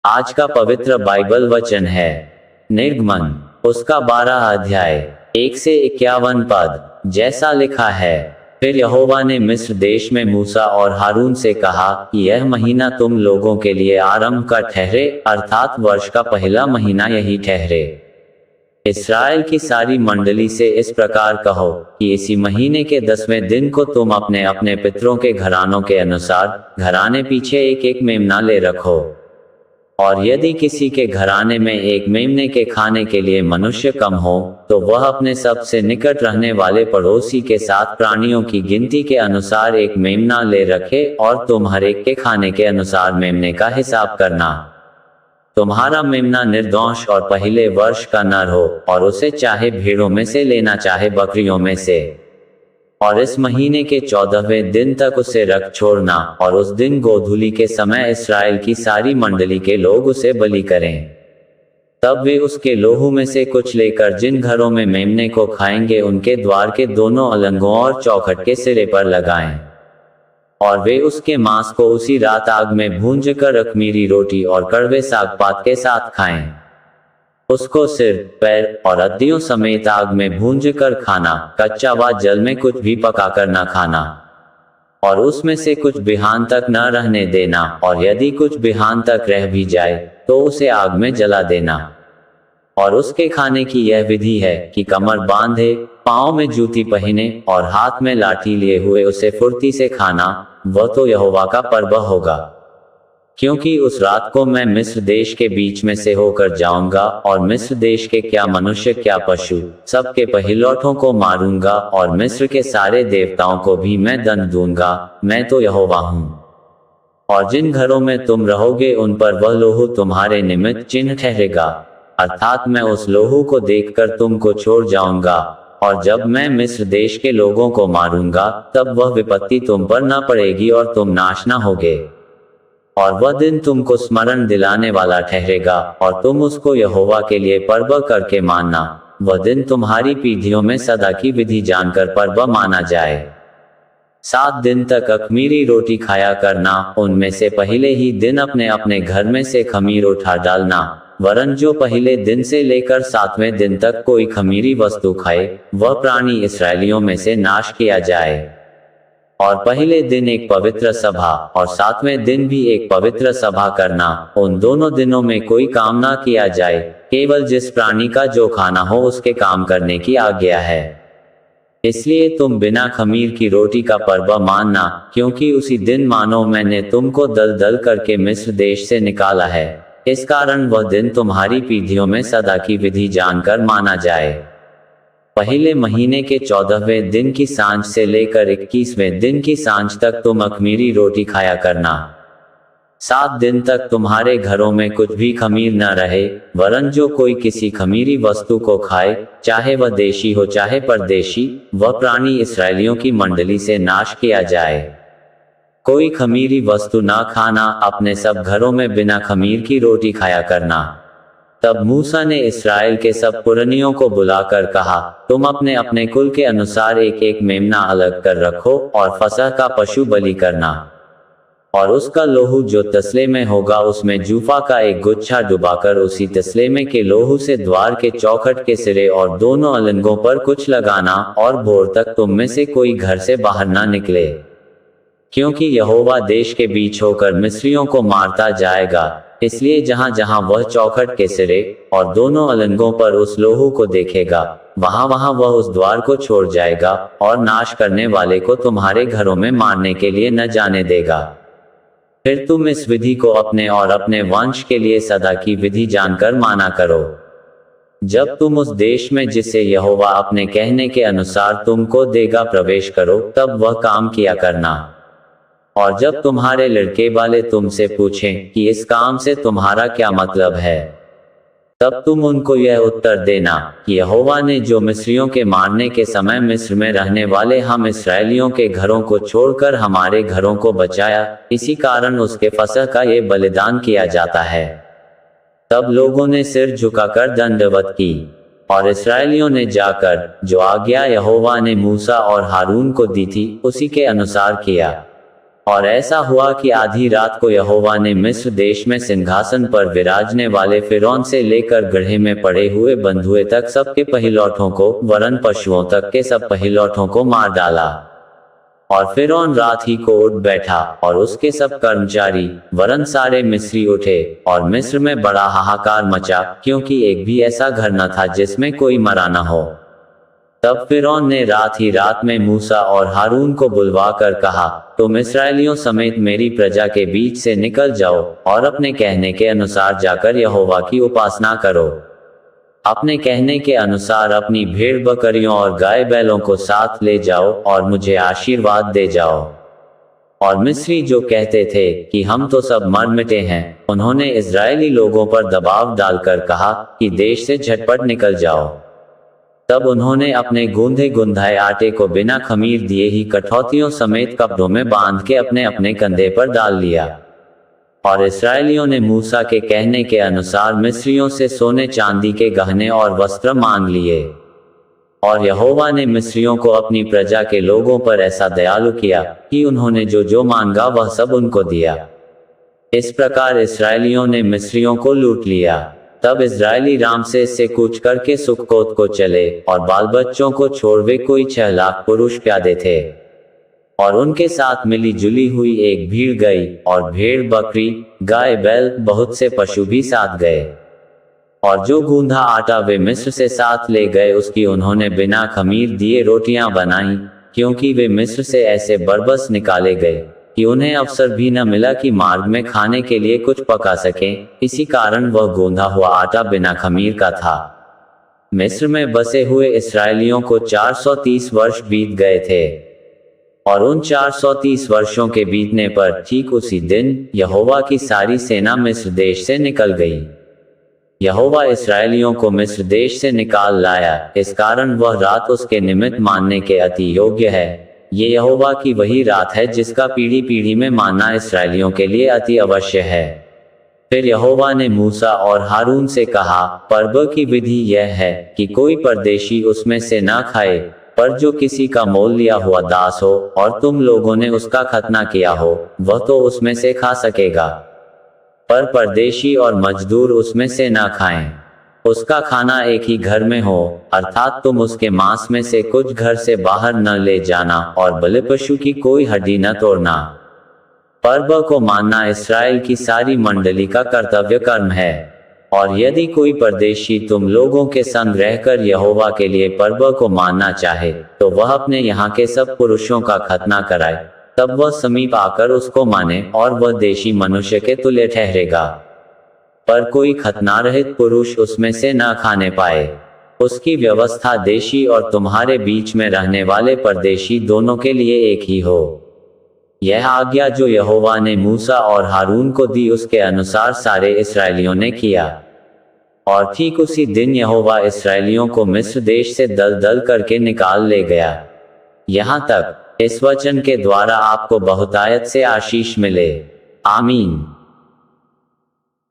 आज का पवित्र बाइबल वचन है निर्गमन उसका 12 अध्याय 1 से 51 पद। जैसा लिखा है, फिर यहोवा ने मिस्र देश में मूसा और हारून से कहा कि यह महीना तुम लोगों के लिए आरंभ का ठहरे, अर्थात वर्ष का पहला महीना यही ठहरे। इस्राएल की सारी मंडली से इस प्रकार कहो कि इसी महीने के 10वें दिन को तुम अपने अपने पितरों के घरानों के अनुसार घराने पीछे एक एक मेमना ले रखो। और यदि किसी के घराने में एक मेमने के खाने के लिए मनुष्य कम हो, तो वह अपने सबसे निकट रहने वाले पड़ोसी के साथ प्राणियों की गिनती के अनुसार एक मेमना ले रखे, और तुम हर एक के खाने के अनुसार मेमने का हिसाब करना। तुम्हारा मेमना निर्दोष और पहले वर्ष का नर हो, और उसे चाहे भेड़ों में से लेना चाहे बकरियों में से। और इस महीने के 14वें दिन तक उसे रख छोड़ना, और उस दिन गोधूली के समय इस्राएल की सारी मंडली के लोग उसे बलि करें। तब वे उसके लोहू में से कुछ लेकर जिन घरों में मेमने को खाएंगे उनके द्वार के दोनों अलंगों और चौखट के सिरे पर लगाएं। और वे उसके मांस को उसी रात आग में भूंज कर अख़मीरी रोटी और कड़वे सागपात के साथ खाएं। उसको सिर, पैर और अद्दियों समेत आग में भूंज कर खाना, कच्चा व जल में कुछ भी पकाकर न खाना। और उसमें से कुछ बिहान तक न रहने देना, और यदि कुछ बिहान तक रह भी जाए तो उसे आग में जला देना। और उसके खाने की यह विधि है कि कमर बांधे, पांव में जूती पहने और हाथ में लाठी लिए हुए उसे फुर्ती से खाना, वह तो यहोवा का पर्व होगा। क्योंकि उस रात को मैं मिस्र देश के बीच में से होकर जाऊंगा, और मिस्र देश के क्या मनुष्य क्या पशु सबके पहिलौठों को मारूंगा, और मिस्र के सारे देवताओं को भी मैं दंड दूंगा। मैं तो यहोवा हूँ। और जिन घरों में तुम रहोगे उन पर वह लोहू तुम्हारे निमित्त चिन्ह ठहरेगा, अर्थात मैं उस लोहू को देखकर तुमको छोड़ जाऊंगा। और जब मैं मिस्र देश के लोगों को मारूंगा, तब वह विपत्ति तुम पर न पड़ेगी और तुम नाश न होगे। और वह दिन तुमको स्मरण दिलाने वाला ठहरेगा, और तुम उसको यहोवा के लिए पर्व करके मानना। वह दिन तुम्हारी पीढ़ियों में सदा की विधि जानकर पर्व माना जाए। 7 दिन तक अख़मीरी रोटी खाया करना, उनमें से पहले ही दिन अपने अपने घर में से खमीर उठा डालना। वरन जो पहले दिन से लेकर 7वें दिन तक कोई खमीरी वस्तु खाए, वह प्राणी इस्राएलियों में से नाश किया जाए। और पहले दिन एक पवित्र सभा, और 7वें दिन भी एक पवित्र सभा करना। उन दोनों दिनों में कोई काम ना किया जाए, केवल जिस प्राणी का जो खाना हो उसके काम करने की आज्ञा है। इसलिए तुम बिना खमीर की रोटी का पर्व मानना, क्योंकि उसी दिन मानो मैंने तुमको दल दल करके मिस्र देश से निकाला है। इस कारण वह दिन तुम्हारी पीढ़ियों में सदा की विधि जानकर माना जाए। पहले महीने के 14वें दिन की सांझ से लेकर 21वें दिन की सांझ तक तुम अख़मीरी रोटी खाया करना। 7 दिन तक तुम्हारे घरों में कुछ भी खमीर न रहे, वरन जो कोई किसी खमीरी वस्तु को खाए, चाहे वह देशी हो चाहे परदेशी, वह प्राणी इस्राएलियों की मंडली से नाश किया जाए। कोई खमीरी वस्तु ना खाना, अपने सब घरों में बिना खमीर की रोटी खाया करना। तब मूसा ने इस्राएल के सब पुरनियों को बुलाकर कहा, तुम अपने अपने कुल के अनुसार एक एक मेमना अलग कर रखो, और फसह का पशु बलि करना। और उसका लोहू जो तसले में होगा उसमें जूफा का एक गुच्छा डुबाकर उसी तसले में के लोहू से द्वार के चौखट के सिरे और दोनों अलंगों पर कुछ लगाना, और भोर तक तुम में से कोई घर से बाहर ना निकले। क्योंकि यहोवा देश के बीच होकर मिस्रियों को मारता जाएगा, इसलिए जहां जहां वह चौखट के सिरे और दोनों अलंगों पर उस लोहू को देखेगा, वहां वहां वह उस द्वार को छोड़ जाएगा, और नाश करने वाले को तुम्हारे घरों में मारने के लिए न जाने देगा। फिर तुम इस विधि को अपने और अपने वंश के लिए सदा की विधि जानकर माना करो। जब तुम उस देश में जिसे यहोवा अपने कहने के अनुसार तुमको देगा प्रवेश करो, तब वह काम किया करना। और जब तुम्हारे लड़के वाले तुमसे पूछें कि इस काम से तुम्हारा क्या मतलब है, तब तुम उनको यह उत्तर देना कि यहोवा ने जो मिस्रियों के मारने के समय मिस्र में रहने वाले हम इस्राएलियों के घरों को छोड़कर हमारे घरों को बचाया, इसी कारण उसके फसह का ये बलिदान किया जाता है। तब लोगों ने सिर झुकाकर दंडवत की, और इस्राएलियों ने जाकर जो आज्ञा यहोवा ने मूसा और हारून को दी थी, उसी के अनुसार किया। और ऐसा हुआ कि आधी रात को यहोवा ने मिस्र देश में सिंहासन पर विराजने वाले फिरौन से लेकर गड्ढे में पड़े हुए बंधुए तक सबके पहिलौठों को, वरन पशुओं तक के सब पहिलौठों को मार डाला। और फिरौन रात ही को उठ बैठा, और उसके सब कर्मचारी, वरन सारे मिस्री उठे, और मिस्र में बड़ा हाहाकार मचा, क्योंकि एक भी ऐसा घर न था जिसमें कोई मरा न हो। तब फिरौन ने रात ही रात में मूसा और हारून को बुलवा कर कहा, तुम इस्राएलियों समेत मेरी प्रजा के बीच से निकल जाओ, और अपने कहने के अनुसार जाकर यहोवा की उपासना करो। अपने कहने के अनुसार अपनी भेड़ बकरियों और गाय बैलों को साथ ले जाओ, और मुझे आशीर्वाद दे जाओ। और मिस्री जो कहते थे कि हम तो सब मर मिटे हैं, उन्होंने इस्राएली लोगों पर दबाव डालकर कहा कि देश से झटपट निकल जाओ। तब उन्होंने अपने गूंधे गुंधाए आटे को बिना खमीर दिए ही कठौतियों समेत कपड़ों में बांध के अपने अपने कंधे पर डाल लिया। और इस्राएलियों ने मूसा के कहने के अनुसार मिस्रियों से सोने चांदी के गहने और वस्त्र मांग लिए। और यहोवा ने मिस्रियों को अपनी प्रजा के लोगों पर ऐसा दयालु किया कि उन्होंने जो जो मांगा वह सब उनको दिया। इस प्रकार इस्राएलियों ने मिस्रियों को लूट लिया। तब इस्राएली रामसेस से कूच करके सुक्कोत को चले, और बाल बच्चों को छोड़ वे कोई 6 लाख पुरुष प्यादे थे। और उनके साथ मिली जुली हुई एक भीड़ गई, और भेड़ बकरी गाय बैल बहुत से पशु भी साथ गए। और जो गूंधा आटा वे मिस्र से साथ ले गए उसकी उन्होंने बिना खमीर दिए रोटियां बनाई, क्योंकि वे मिस्र से ऐसे बरबस निकाले गए कि उन्हें अवसर भी न मिला कि मार्ग में खाने के लिए कुछ पका सकें। इसी कारण वह गूंधा हुआ आटा बिना खमीर का था। मिस्र में बसे हुए इस्राएलियों को 430 वर्ष बीत गए थे। और उन 430 वर्षों के बीतने पर ठीक उसी दिन यहोवा की सारी सेना मिस्र देश से निकल गई। यहोवा इस्राएलियों को मिस्र देश से निकाल लाया, इस कारण वह रात उसके निमित्त मानने के अति योग्य है। ये यहोवा की वही रात है जिसका पीढ़ी पीढ़ी में मानना इस्राएलियों के लिए अति अवश्य है। फिर यहोवा ने मूसा और हारून से कहा, पर्व की विधि यह है कि कोई परदेशी उसमें से ना खाए, पर जो किसी का मोल लिया हुआ दास हो और तुम लोगों ने उसका खतना किया हो, वह तो उसमें से खा सकेगा। पर परदेशी और मजदूर उसमें से ना खाएं। उसका खाना एक ही घर में हो, अर्थात तुम उसके मांस में से कुछ घर से बाहर न ले जाना, और बलि पशु की कोई हड्डी न तोड़ना। पर्व को मानना इस्राएल की सारी मंडली का कर्तव्य कर्म है। और यदि कोई परदेशी तुम लोगों के संग रहकर यहोवा के लिए पर्व को मानना चाहे, तो वह अपने यहाँ के सब पुरुषों का खतना कराए, तब वह समीप आकर उसको माने, और वह देशी मनुष्य के तुल्य ठहरेगा। पर कोई खतना रहित पुरुष उसमें से न खाने पाए। उसकी व्यवस्था देशी और तुम्हारे बीच में रहने वाले परदेशी दोनों के लिए एक ही हो। यह आज्ञा जो यहोवा ने मूसा और हारून को दी उसके अनुसार सारे इस्राएलियों ने किया। और ठीक उसी दिन यहोवा इस्राएलियों को मिस्र देश से दल दल करके निकाल ले गया। यहाँ तक इस वचन के द्वारा आपको बहुतायत से आशीष मिले। आमीन।